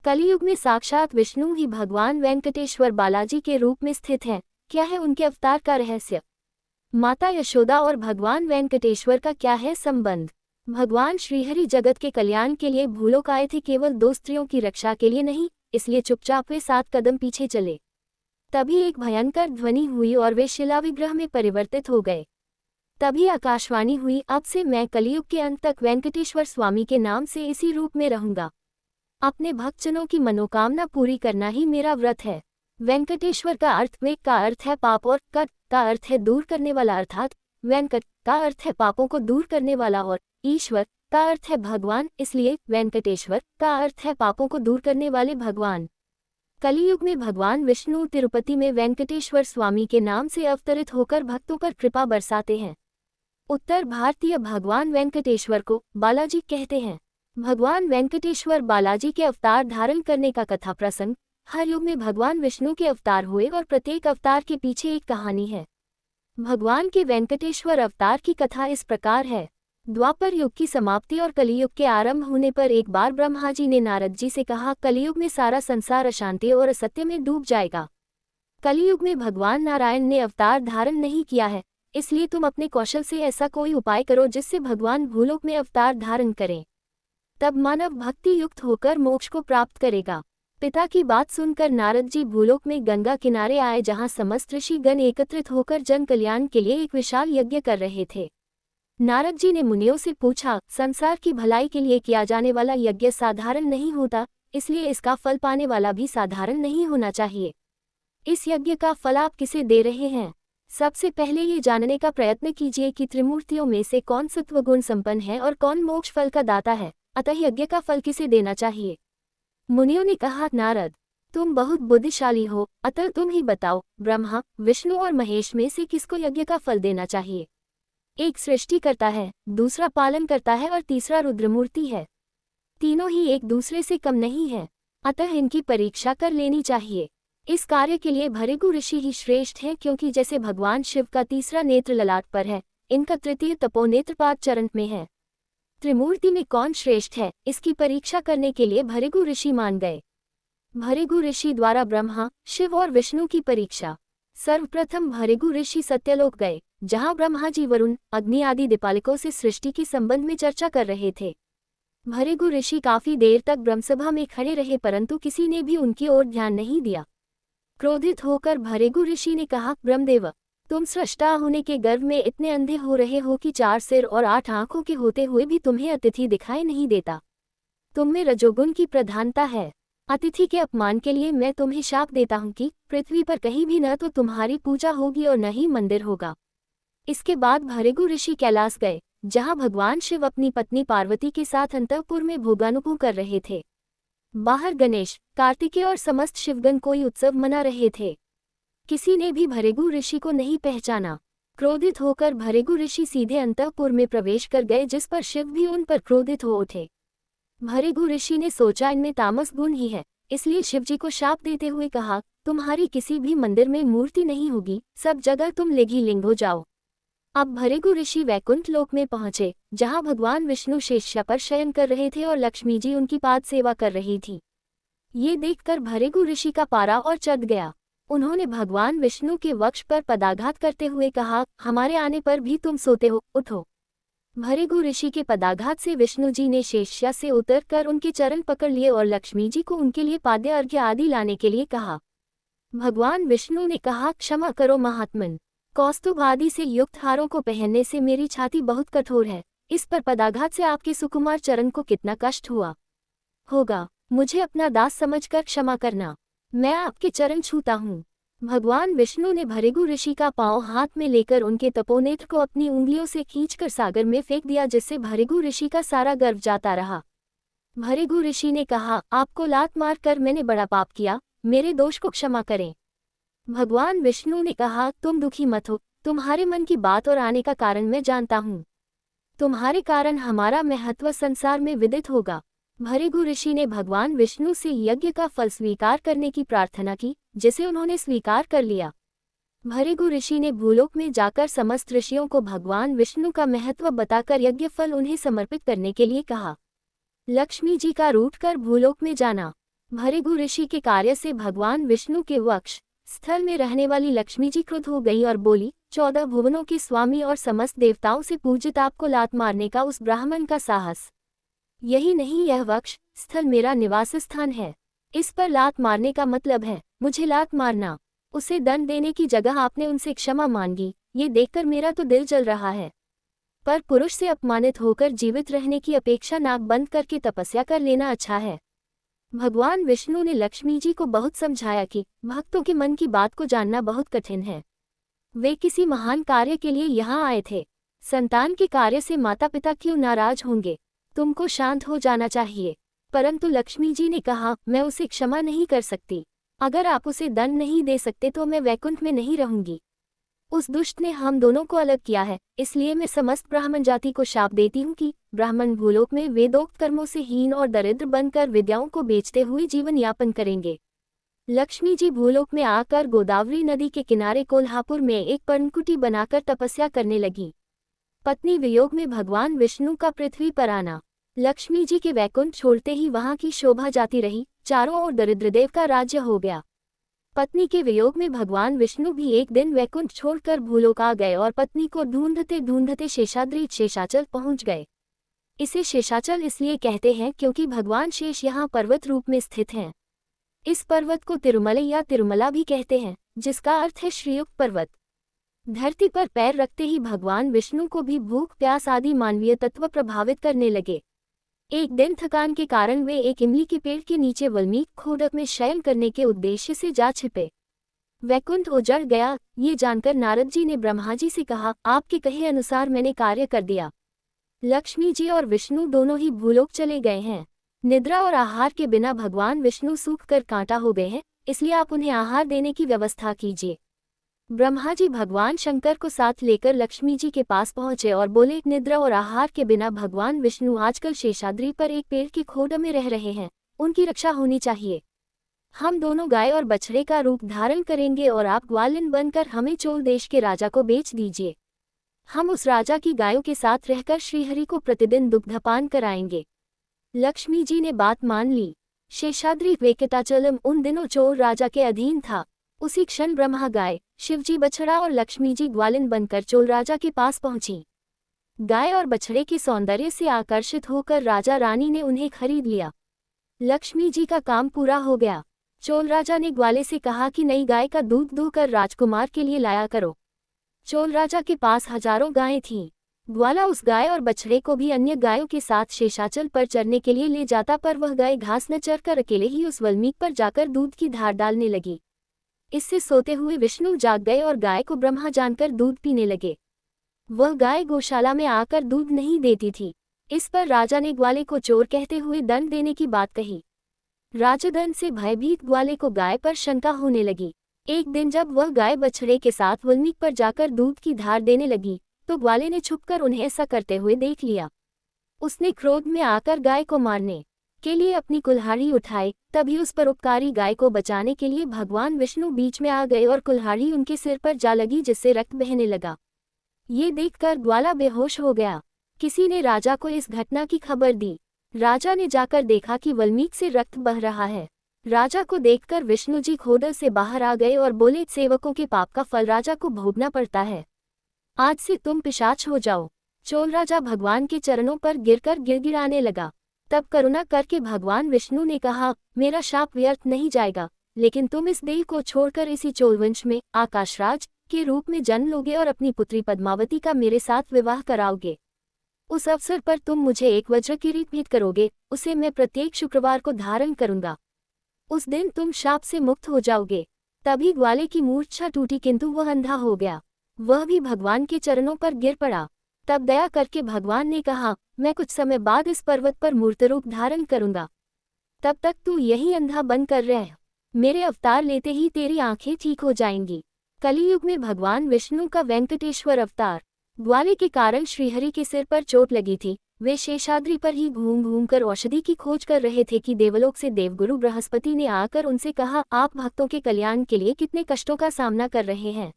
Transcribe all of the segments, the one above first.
कलियुग में साक्षात विष्णु ही भगवान वेंकटेश्वर बालाजी के रूप में स्थित हैं। क्या है उनके अवतार का रहस्य? माता यशोदा और भगवान वेंकटेश्वर का क्या है संबंध? भगवान श्रीहरि जगत के कल्याण के लिए भूलोक आए थे, केवल दो स्त्रियों की रक्षा के लिए नहीं, इसलिए चुपचाप वे 7 कदम पीछे चले। तभी एक भयंकर ध्वनि हुई और वे शिला विग्रह में परिवर्तित हो गए। तभी आकाशवाणी हुई, अब से मैं कलियुग के अंत तक वेंकटेश्वर स्वामी के नाम से इसी रूप में रहूंगा। अपने भक्तजनों की मनोकामना पूरी करना ही मेरा व्रत है। वेंकटेश्वर का अर्थ वेक का अर्थ है पाप और कट का अर्थ है दूर करने वाला, अर्थात वेंकट का अर्थ है पापों को दूर करने वाला और ईश्वर का अर्थ है भगवान, इसलिए वेंकटेश्वर का अर्थ है पापों को दूर करने वाले भगवान। कलियुग में भगवान विष्णु तिरुपति में वेंकटेश्वर स्वामी के नाम से अवतरित होकर भक्तों पर कृपा बरसाते हैं। उत्तर भारतीय भगवान वेंकटेश्वर को बालाजी कहते हैं। भगवान वेंकटेश्वर बालाजी के अवतार धारण करने का कथा प्रसंग, हर युग में भगवान विष्णु के अवतार हुए और प्रत्येक अवतार के पीछे एक कहानी है। भगवान के वेंकटेश्वर अवतार की कथा इस प्रकार है। द्वापर युग की समाप्ति और कलियुग के आरंभ होने पर एक बार ब्रह्मा जी ने नारद जी से कहा, कलियुग में सारा संसार अशांति और असत्य में डूब जाएगा। कलियुग में भगवान नारायण ने अवतार धारण नहीं किया है, इसलिए तुम अपने कौशल से ऐसा कोई उपाय करो जिससे भगवान भूलोक में अवतार धारण करें। तब मानव भक्ति युक्त होकर मोक्ष को प्राप्त करेगा। पिता की बात सुनकर नारद जी भूलोक में गंगा किनारे आए, जहां समस्त ऋषिगण एकत्रित होकर जन कल्याण के लिए एक विशाल यज्ञ कर रहे थे। नारद जी ने मुनियों से पूछा, संसार की भलाई के लिए किया जाने वाला यज्ञ साधारण नहीं होता, इसलिए इसका फल पाने वाला भी साधारण नहीं होना चाहिए। इस यज्ञ का फल आप किसे दे रहे हैं? सबसे पहले ये जानने का प्रयत्न कीजिए कि त्रिमूर्तियों में से कौन सत्वगुण संपन्न है और कौन मोक्ष फल का दाता है, अतः यज्ञ का फल किसे देना चाहिए? मुनियों ने कहा, नारद, तुम बहुत बुद्धिशाली हो, अतः तुम ही बताओ, ब्रह्मा, विष्णु और महेश में से किसको यज्ञ का फल देना चाहिए? एक सृष्टि करता है, दूसरा पालन करता है और तीसरा रुद्रमूर्ति है। तीनों ही एक दूसरे से कम नहीं है, अतः इनकी परीक्षा कर लेनी चाहिए। इस कार्य के लिए भृगु ऋषि ही श्रेष्ठ हैं, क्योंकि जैसे भगवान शिव का तीसरा नेत्र ललाट पर है, इनका तृतीय तपोनेत्र पाद चरण में है। त्रिमूर्ति में कौन श्रेष्ठ है, इसकी परीक्षा करने के लिए भृगु ऋषि मान गए। भृगु ऋषि द्वारा ब्रह्मा, शिव और विष्णु की परीक्षा। सर्वप्रथम भृगु ऋषि सत्यलोक गए, जहां ब्रह्मा जी वरुण, अग्नि आदि दिपालिकों से सृष्टि के संबंध में चर्चा कर रहे थे। भृगु ऋषि काफी देर तक ब्रह्मसभा में खड़े रहे, परंतु किसी ने भी उनकी ओर ध्यान नहीं दिया। क्रोधित होकर भृगु ऋषि ने कहा, ब्रह्मदेव, तुम सृष्टा होने के गर्व में इतने अंधे हो रहे हो कि 4 सिर और 8 आंखों के होते हुए भी तुम्हें अतिथि दिखाई नहीं देता। तुम में रजोगुण की प्रधानता है। अतिथि के अपमान के लिए मैं तुम्हें शाप देता हूँ कि पृथ्वी पर कहीं भी न तो तुम्हारी पूजा होगी और न ही मंदिर होगा। इसके बाद भृगु ऋषि कैलाश गए, जहाँ भगवान शिव अपनी पत्नी पार्वती के साथ अंतःपुर में भोगानुभव कर रहे थे। बाहर गणेश, कार्तिकेय और समस्त शिवगण कोई उत्सव मना रहे थे। किसी ने भी भृगु ऋषि को नहीं पहचाना। क्रोधित होकर भृगु ऋषि सीधे अंतःपुर में प्रवेश कर गए, जिस पर शिव भी उन पर क्रोधित हो उठे। भृगु ऋषि ने सोचा इनमें तामस गुण ही है, इसलिए शिवजी को शाप देते हुए कहा, तुम्हारी किसी भी मंदिर में मूर्ति नहीं होगी, सब जगह तुम लिंगी लिंग हो जाओ। अब भृगु ऋषि वैकुंठ लोक में पहुंचे, जहां भगवान विष्णु शेषशय्या पर शयन कर रहे थे और लक्ष्मी जी उनकी पाद सेवा कर रही थी। ये देखकर भृगु ऋषि का पारा और चढ़ गया। उन्होंने भगवान विष्णु के वक्ष पर पदाघात करते हुए कहा, हमारे आने पर भी तुम सोते हो, उठो। भृगु ऋषि के पदाघात से विष्णु जी ने शेषशय्या से उतरकर उनके चरण पकड़ लिए और लक्ष्मी जी को उनके लिए पाद्य अर्घ्य आदि लाने के लिए कहा। भगवान विष्णु ने कहा, क्षमा करो महात्मन, कौस्तुभ आदि से युक्त हारों को पहनने से मेरी छाती बहुत कठोर है। इस पर पदाघात से आपके सुकुमार चरण को कितना कष्ट हुआ होगा। मुझे अपना दास समझकर क्षमा करना, मैं आपके चरण छूता हूँ। भगवान विष्णु ने भृगु ऋषि का पांव हाथ में लेकर उनके तपोनेत्र को अपनी उंगलियों से खींचकर सागर में फेंक दिया, जिससे भृगु ऋषि का सारा गर्व जाता रहा। भृगु ऋषि ने कहा, आपको लात मार कर मैंने बड़ा पाप किया, मेरे दोष को क्षमा करें। भगवान विष्णु ने कहा, तुम दुखी मत हो, तुम्हारे मन की बात और आने का कारण मैं जानता हूँ। तुम्हारे कारण हमारा महत्व संसार में विदित होगा। भृगु ऋषि ने भगवान विष्णु से यज्ञ का फल स्वीकार करने की प्रार्थना की, जिसे उन्होंने स्वीकार कर लिया। भृगु ऋषि ने भूलोक में जाकर समस्त ऋषियों को भगवान विष्णु का महत्व बताकर यज्ञ फल उन्हें समर्पित करने के लिए कहा। लक्ष्मी जी का रूठकर भूलोक में जाना। भृगु ऋषि के कार्य से भगवान विष्णु के वक्ष स्थल में रहने वाली लक्ष्मी जी क्रुद्ध हो गई और बोली, 14 भुवनों के स्वामी और समस्त देवताओं से पूजित आपको लात मारने का उस ब्राह्मण का साहस। यही नहीं, यह वक्ष स्थल मेरा निवास स्थान है। इस पर लात मारने का मतलब है मुझे लात मारना। उसे दंड देने की जगह आपने उनसे क्षमा मांगी। ये देखकर मेरा तो दिल जल रहा है। पर पुरुष से अपमानित होकर जीवित रहने की अपेक्षा नाक बंद करके तपस्या कर लेना अच्छा है। भगवान विष्णु ने लक्ष्मी जी को बहुत समझाया कि भक्तों के मन की बात को जानना बहुत कठिन है। वे किसी महान कार्य के लिए यहाँ आए थे। संतान के कार्य से माता पिता क्यों नाराज होंगे? तुमको शांत हो जाना चाहिए। परंतु लक्ष्मी जी ने कहा, मैं उसे क्षमा नहीं कर सकती। अगर आप उसे दंड नहीं दे सकते तो मैं वैकुंठ में नहीं रहूंगी। उस दुष्ट ने हम दोनों को अलग किया है, इसलिए मैं समस्त ब्राह्मण जाति को शाप देती हूँ कि ब्राह्मण भूलोक में वेदोक्त कर्मों से हीन और दरिद्र बनकर विद्याओं को बेचते हुए जीवन यापन करेंगे। लक्ष्मी जी भूलोक में आकर गोदावरी नदी के किनारे कोल्हापुर में एक पर्णकुटी बनाकर तपस्या करने लगी। पत्नी वियोग में भगवान विष्णु का पृथ्वी पर आना। लक्ष्मी जी के वैकुंठ छोड़ते ही वहां की शोभा जाती रही, चारों ओर दरिद्रदेव का राज्य हो गया। पत्नी के वियोग में भगवान विष्णु भी एक दिन वैकुंठ छोड़कर भूलोक आ गए और पत्नी को ढूंढते ढूंढते शेषाद्री शेषाचल पहुंच गए। इसे शेषाचल इसलिए कहते हैं क्योंकि भगवान शेष यहाँ पर्वत रूप में स्थित हैं। इस पर्वत को तिरुमलई या तिरुमला भी कहते हैं, जिसका अर्थ है श्रीयुक्त पर्वत। धरती पर पैर रखते ही भगवान विष्णु को भी भूख प्यास आदि मानवीय तत्व प्रभावित करने लगे। एक दिन थकान के कारण वे एक इमली के पेड़ के नीचे वाल्मीकि खोडक में शयन करने के उद्देश्य से जा छिपे। वैकुंठ उजड़ गया, ये जानकर नारद जी ने ब्रह्मा जी से कहा, आपके कहे अनुसार मैंने कार्य कर दिया। लक्ष्मी जी और विष्णु दोनों ही भूलोक चले गए हैं। निद्रा और आहार के बिना भगवान विष्णु सूख कर कांटा हो गए हैं, इसलिए आप उन्हें आहार देने की व्यवस्था कीजिए। ब्रह्मा जी भगवान शंकर को साथ लेकर लक्ष्मी जी के पास पहुंचे और बोले, निद्रा और आहार के बिना भगवान विष्णु आजकल शेषाद्री पर एक पेड़ की खोड में रह रहे हैं, उनकी रक्षा होनी चाहिए। हम दोनों गाय और बछड़े का रूप धारण करेंगे और आप ग्वालिन बनकर हमें चोल देश के राजा को बेच दीजिए। हम उस राजा की गायों के साथ रहकर श्रीहरि को प्रतिदिन दुग्धपान कराएंगे। लक्ष्मी जी ने बात मान ली। शेषाद्री वेंकटाचलम उन दिनों चोल राजा के अधीन था। उसी क्षण ब्रह्मा गाय, शिवजी बछड़ा और लक्ष्मी जी ग्वालिन बनकर चोल राजा के पास पहुंची। गाय और बछड़े के सौंदर्य से आकर्षित होकर राजा रानी ने उन्हें खरीद लिया। लक्ष्मी जी का काम पूरा हो गया। चोल राजा ने ग्वाले से कहा कि नई गाय का दूध दूहकर राजकुमार के लिए लाया करो। चोल राजा के पास हजारों गायें थीं। ग्वाला उस गाय और बछड़े को भी अन्य गायों के साथ शेषाचल पर चरने के लिए ले जाता, पर वह गाय घास न चरकर अकेले ही उस वाल्मीकि पर जाकर दूध की धार डालने लगी। इससे सोते हुए विष्णु जाग गए और गाय को ब्रह्मा जानकर दूध पीने लगे। वह गाय गौशाला में आकर दूध नहीं देती थी। इस पर राजा ने ग्वाले को चोर कहते हुए दंड देने की बात कही। राजदंड से भयभीत ग्वाले को गाय पर शंका होने लगी। एक दिन जब वह गाय बछड़े के साथ वाल्मीकि पर जाकर दूध की धार देने लगी, तो ग्वाले ने छुपकर उन्हें ऐसा करते हुए देख लिया। उसने क्रोध में आकर गाय को मारने के लिए अपनी कुल्हाड़ी उठाई। तभी उस परोपकारी गाय को बचाने के लिए भगवान विष्णु बीच में आ गए और कुल्हाड़ी उनके सिर पर जा लगी, जिससे रक्त बहने लगा। ये देखकर ग्वाला बेहोश हो गया। किसी ने राजा को इस घटना की खबर दी। राजा ने जाकर देखा कि वाल्मीकि से रक्त बह रहा है। राजा को देखकर विष्णु जी खोडल से बाहर आ गए और बोले, सेवकों के पाप का फल राजा को भोगना पड़ता है। आज से तुम पिशाच हो जाओ। चोल राजा भगवान के चरणों पर गिरकर गिड़गिड़ाने लगा। तब करुणा करके भगवान विष्णु ने कहा, मेरा शाप व्यर्थ नहीं जाएगा, लेकिन तुम इस देह को छोड़कर इसी चोलवंश में आकाशराज के रूप में जन्म लोगे और अपनी पुत्री पद्मावती का मेरे साथ विवाह कराओगे। उस अवसर पर तुम मुझे एक वज्र किरीट भेंट करोगे, उसे मैं प्रत्येक शुक्रवार को धारण करूंगा। उस दिन तुम शाप से मुक्त हो जाओगे। तभी ग्वाले की मूर्छा टूटी, किंतु वह अंधा हो गया। वह भी भगवान के चरणों पर गिर पड़ा। तब दया करके भगवान ने कहा, मैं कुछ समय बाद इस पर्वत पर मूर्त रूप धारण करूंगा। तब तक तू यही अंधा बनकर रह। मेरे अवतार लेते ही तेरी आंखें ठीक हो जाएंगी। कलियुग में भगवान विष्णु का वेंकटेश्वर अवतार। ग्वाले के कारण श्रीहरि के सिर पर चोट लगी थी। वे शेषाद्री पर ही घूम घूम कर औषधि की खोज कर रहे थे कि देवलोक से देवगुरु बृहस्पति ने आकर उनसे कहा, आप भक्तों के कल्याण के लिए कितने कष्टों का सामना कर रहे हैं।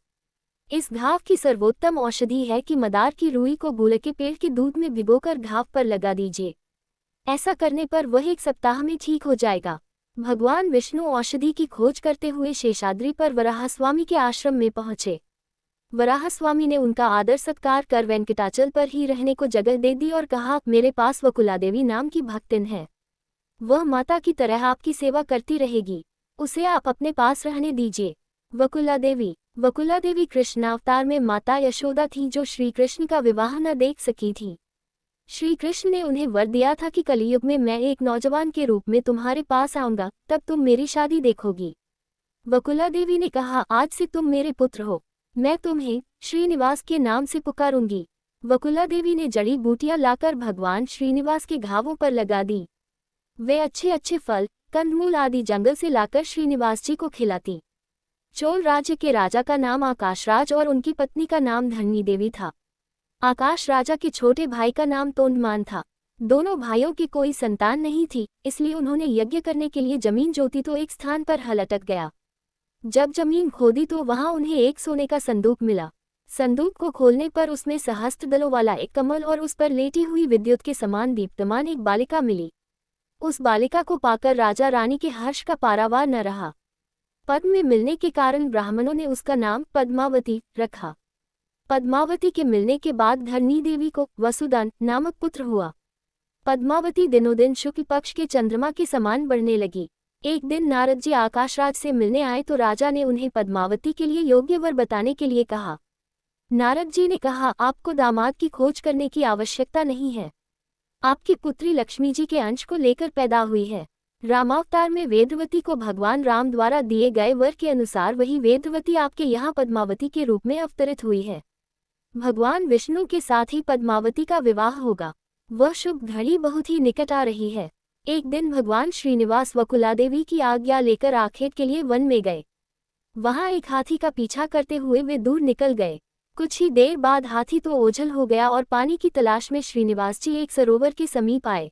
इस घाव की सर्वोत्तम औषधि है कि मदार की रुई को गुड़ के पेड़ के दूध में भिगोकर घाव पर लगा दीजिए। ऐसा करने पर वह 1 सप्ताह में ठीक हो जाएगा। भगवान विष्णु औषधि की खोज करते हुए शेषाद्री पर वराहस्वामी के आश्रम में पहुंचे। वराहस्वामी ने उनका आदर सत्कार कर वेंकटाचल पर ही रहने को जगह दे दी और कहा, मेरे पास वकुलादेवी नाम की भक्तिन है। वह माता की तरह आपकी सेवा करती रहेगी, उसे आप अपने पास रहने दीजिए। वकुलादेवी कृष्णावतार में माता यशोदा थी, जो श्री कृष्ण का विवाह न देख सकी थी। श्री कृष्ण ने उन्हें वर दिया था कि कलियुग में मैं एक नौजवान के रूप में तुम्हारे पास आऊंगा, तब तुम मेरी शादी देखोगी। वकुलादेवी ने कहा, आज से तुम मेरे पुत्र हो, मैं तुम्हें श्रीनिवास के नाम से पुकारूंगी। वकुलादेवी ने जड़ी बूटियां लाकर भगवान श्रीनिवास के घावों पर लगा दी। वे अच्छे अच्छे फल, कंदमूल आदि जंगल से लाकर श्रीनिवास जी को खिलाती। चोल राज्य के राजा का नाम आकाशराज और उनकी पत्नी का नाम धरणी देवी था। आकाश राजा के छोटे भाई का नाम तोंडमान था। दोनों भाइयों की कोई संतान नहीं थी, इसलिए उन्होंने यज्ञ करने के लिए जमीन जोती तो एक स्थान पर हल अटक गया। जब जमीन खोदी तो वहां उन्हें एक सोने का संदूक मिला। संदूक को खोलने पर उसमें सहस्त्र दलों वाला एक कमल और उस पर लेटी हुई विद्युत के समान दीप्तमान एक बालिका मिली। उस बालिका को पाकर राजा रानी के हर्ष का पारावार न रहा। पद्म में मिलने के कारण ब्राह्मणों ने उसका नाम पद्मावती रखा। पद्मावती के मिलने के बाद धरणी देवी को वसुदान नामक पुत्र हुआ। पद्मावती दिनों दिन शुक्ल पक्ष के चंद्रमा के समान बढ़ने लगी। एक दिन नारद जी आकाशराज से मिलने आए तो राजा ने उन्हें पद्मावती के लिए योग्य वर बताने के लिए कहा। नारद जी ने कहा, आपको दामाद की खोज करने की आवश्यकता नहीं है। आपकी पुत्री लक्ष्मी जी के अंश को लेकर पैदा हुई है। रामावतार में वेदवती को भगवान राम द्वारा दिए गए वर के अनुसार वही वेदवती आपके यहाँ पद्मावती के रूप में अवतरित हुई है। भगवान विष्णु के साथ ही पद्मावती का विवाह होगा। वह शुभ घड़ी बहुत ही निकट आ रही है। एक दिन भगवान श्रीनिवास वकुलादेवी की आज्ञा लेकर आखेट के लिए वन में गए। वहां एक हाथी का पीछा करते हुए वे दूर निकल गए। कुछ ही देर बाद हाथी तो ओझल हो गया और पानी की तलाश में श्रीनिवास जी एक सरोवर के समीप आए।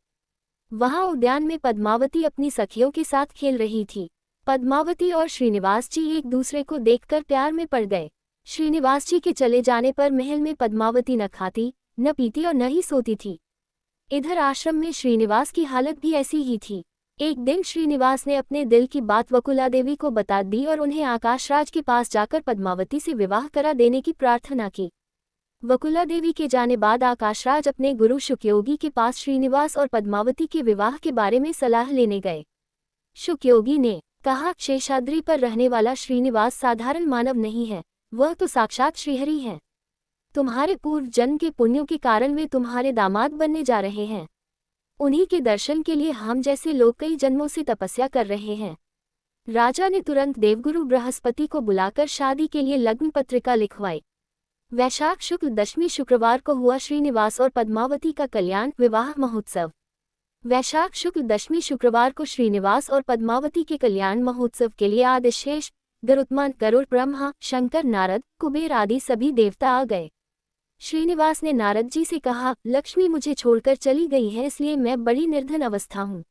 वहां उद्यान में पद्मावती अपनी सखियों के साथ खेल रही थी। पद्मावती और श्रीनिवास जी एक दूसरे को देखकर प्यार में पड़ गए। श्रीनिवास जी के चले जाने पर महल में पद्मावती न खाती, न पीती और न ही सोती थी। इधर आश्रम में श्रीनिवास की हालत भी ऐसी ही थी। एक दिन श्रीनिवास ने अपने दिल की बात वकुलादेवी को बता दी और उन्हें आकाशराज के पास जाकर पद्मावती से विवाह करा देने की प्रार्थना की। वकुलादेवी के जाने बाद आकाशराज अपने गुरु शुकयोगी के पास श्रीनिवास और पद्मावती के विवाह के बारे में सलाह लेने गए। शुकयोगी ने कहा, शेषाद्री पर रहने वाला श्रीनिवास साधारण मानव नहीं है, वह तो साक्षात श्रीहरि हैं। तुम्हारे पूर्व जन्म के पुण्यों के कारण वे तुम्हारे दामाद बनने जा रहे हैं। उन्हीं के दर्शन के लिए हम जैसे लोग कई जन्मों से तपस्या कर रहे हैं। राजा ने तुरंत देवगुरु बृहस्पति को बुलाकर शादी के लिए लग्न पत्रिका लिखवाई। वैशाख शुक्ल दशमी शुक्रवार को हुआ श्रीनिवास और पद्मावती का कल्याण विवाह महोत्सव। वैशाख शुक्ल दशमी शुक्रवार को श्रीनिवास और पद्मावती के कल्याण महोत्सव के लिए आदिशेष, गरुत्मान, गरुड़, ब्रह्मा, शंकर, नारद, कुबेर आदि सभी देवता आ गए। श्रीनिवास ने नारद जी से कहा, लक्ष्मी मुझे छोड़कर चली गई है, इसलिए मैं बड़ी निर्धन अवस्था हूँ।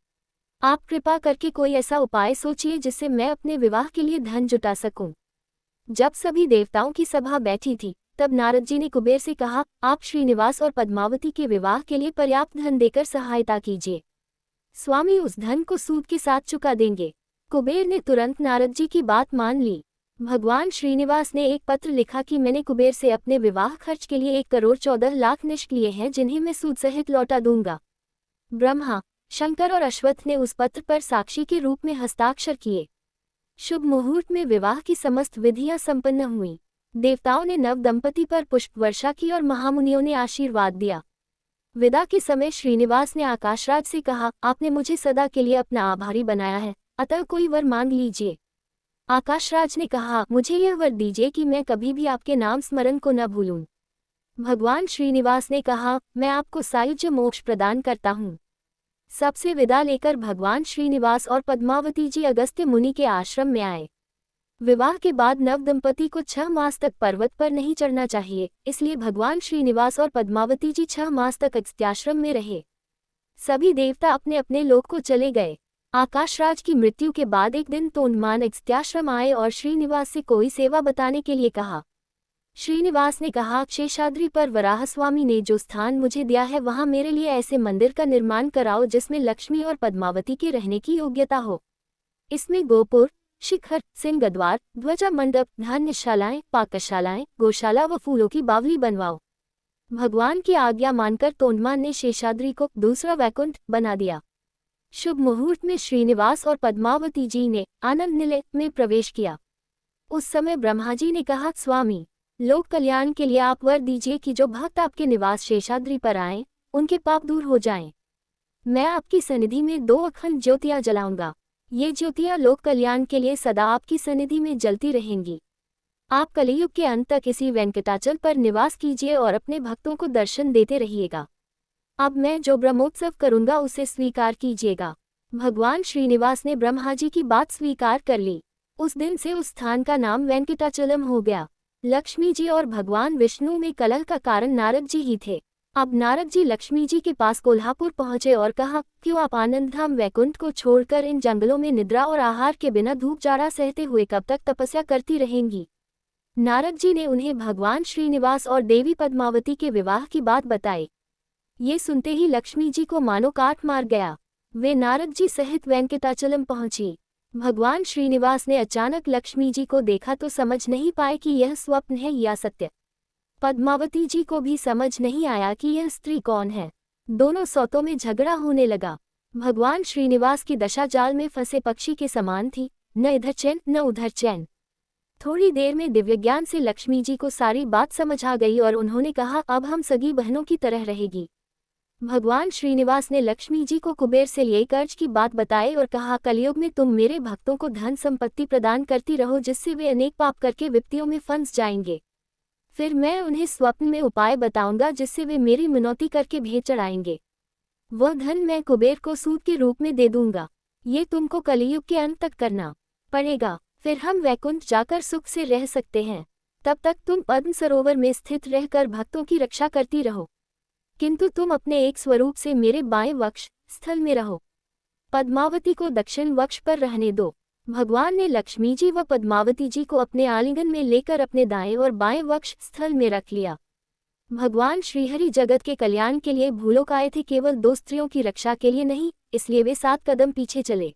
आप कृपा करके कोई ऐसा उपाय सोचिए जिससे मैं अपने विवाह के लिए धन जुटा सकूं। जब सभी देवताओं की सभा बैठी थी तब नारद जी ने कुबेर से कहा, आप श्रीनिवास और पद्मावती के विवाह के लिए पर्याप्त धन देकर सहायता कीजिए। स्वामी उस धन को सूद के साथ चुका देंगे। कुबेर ने तुरंत नारद जी की बात मान ली। भगवान श्रीनिवास ने एक पत्र लिखा कि मैंने कुबेर से अपने विवाह खर्च के लिए 1,14,00,000 निश्क लिए हैं, जिन्हें मैं सूद सहित लौटा दूंगा। ब्रह्मा, शंकर और अश्वत्थ ने उस पत्र पर साक्षी के रूप में हस्ताक्षर किए। शुभ मुहूर्त में विवाह की समस्त विधियां संपन्न हुई। देवताओं ने नव दंपति पर पुष्प वर्षा की और महामुनियों ने आशीर्वाद दिया। विदा के समय श्रीनिवास ने आकाशराज से कहा, आपने मुझे सदा के लिए अपना आभारी बनाया है, अतः कोई वर मांग लीजिए। आकाशराज ने कहा, मुझे यह वर दीजिए कि मैं कभी भी आपके नाम स्मरण को न भूलूं। भगवान श्रीनिवास ने कहा, मैं आपको सायुज्य मोक्ष प्रदान करता हूँ। सबसे विदा लेकर भगवान श्रीनिवास और पद्मावती जी अगस्त्य मुनि के आश्रम में आए। विवाह के बाद नव दंपति को 6 मास तक पर्वत पर नहीं चढ़ना चाहिए, इसलिए भगवान श्रीनिवास और पद्मावती जी 6 मास तक अगस्त्याश्रम में रहे। सभी देवता अपने अपने लोक को चले गए। आकाशराज की मृत्यु के बाद एक दिन तोंडमान अगस्त्याश्रम आए और श्रीनिवास से कोई सेवा बताने के लिए कहा। श्रीनिवास ने कहा, शेषाद्री पर वराहस्वामी ने जो स्थान मुझे दिया है वहां मेरे लिए ऐसे मंदिर का निर्माण कराओ जिसमें लक्ष्मी और पद्मावती के रहने की योग्यता हो। इसमें गोपुर, शिखर, सिंहद्वार, ध्वजा मंडप, धान्यशालाएं, पाकशालाएं, गौशाला व फूलों की बावली बनवाओ। भगवान की आज्ञा मानकर तोंडमान ने शेषाद्री को दूसरा वैकुंठ बना दिया। शुभ मुहूर्त में श्रीनिवास और पद्मावती जी ने आनंद निलय में प्रवेश किया। उस समय ब्रह्मा जी ने कहा, स्वामी, लोक कल्याण के लिए आप वर दीजिए कि जो भक्त आपके निवास शेषाद्री पर आएं, उनके पाप दूर हो जाएं। मैं आपकी सन्निधि में 2 अखंड ज्योतियां जलाऊंगा। ये ज्योतियां लोक कल्याण के लिए सदा आपकी सन्निधि में जलती रहेंगी। आप कलियुग के अंत तक इसी वेंकटाचल पर निवास कीजिए और अपने भक्तों को दर्शन देते रहिएगा। अब मैं जो ब्रह्मोत्सव करूंगा उसे स्वीकार कीजिएगा। भगवान श्रीनिवास ने ब्रह्मा जी की बात स्वीकार कर ली। उस दिन से उस स्थान का नाम वेंकटाचलम हो गया। लक्ष्मी जी और भगवान विष्णु में कलह का कारण नारद जी ही थे। अब नारद जी लक्ष्मी जी के पास कोल्हापुर पहुंचे और कहा, क्यों आप आनंदधाम वैकुंठ को छोड़कर इन जंगलों में निद्रा और आहार के बिना धूप जाड़ा सहते हुए कब तक तपस्या करती रहेंगी। नारद जी ने उन्हें भगवान श्रीनिवास और देवी पद्मावती के विवाह की बात बताई। ये सुनते ही लक्ष्मी जी को मानो काट मार गया। वे नारद जी सहित वेंकटाचलम पहुंची। भगवान श्रीनिवास ने अचानक लक्ष्मी जी को देखा तो समझ नहीं पाए कि यह स्वप्न है या सत्य। पद्मावती जी को भी समझ नहीं आया कि यह स्त्री कौन है। दोनों सौतों में झगड़ा होने लगा। भगवान श्रीनिवास की दशा जाल में फंसे पक्षी के समान थी, न इधर चैन न उधर चैन। थोड़ी देर में दिव्यज्ञान से लक्ष्मी जी को सारी बात समझ आ गई और उन्होंने कहा, अब हम सगी बहनों की तरह रहेगी। भगवान श्रीनिवास ने लक्ष्मी जी को कुबेर से लिए कर्ज की बात बताई और कहा, कलयुग में तुम मेरे भक्तों को धन संपत्ति प्रदान करती रहो जिससे वे अनेक पाप करके विपत्तियों में फंस जाएंगे। फिर मैं उन्हें स्वप्न में उपाय बताऊंगा जिससे वे मेरी मिनौती करके भेंट चढ़ाएंगे। वह धन मैं कुबेर को सूद के रूप में दे दूंगा। ये तुमको कलयुग के अंत तक करना पड़ेगा, फिर हम वैकुंठ जाकर सुख से रह सकते हैं। तब तक तुम पद्म सरोवर में स्थित रहकर भक्तों की रक्षा करती रहो, किंतु तुम अपने एक स्वरूप से मेरे बाएं वक्ष स्थल में रहो। पद्मावती को दक्षिण वक्ष पर रहने दो। भगवान ने लक्ष्मी जी व पद्मावती जी को अपने आलिंगन में लेकर अपने दाएं और बाएं वक्ष स्थल में रख लिया। भगवान श्रीहरि जगत के कल्याण के लिए भूलोक आए थे, केवल 2 स्त्रियों की रक्षा के लिए नहीं, इसलिए वे 7 कदम पीछे चले।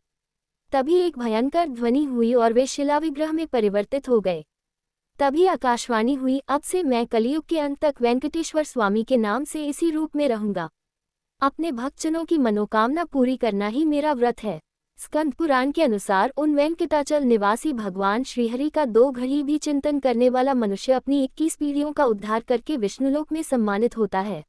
तभी एक भयंकर ध्वनि हुई और वे शिलाविग्रह में परिवर्तित हो गए। तभी आकाशवाणी हुई, अब से मैं कलियुग के अंत तक वेंकटेश्वर स्वामी के नाम से इसी रूप में रहूंगा। अपने भक्तजनों की मनोकामना पूरी करना ही मेरा व्रत है। स्कंद पुराण के अनुसार उन वेंकटाचल निवासी भगवान श्रीहरि का 2 घड़ी भी चिंतन करने वाला मनुष्य अपनी 21 पीढ़ियों का उद्धार करके विष्णुलोक में सम्मानित होता है।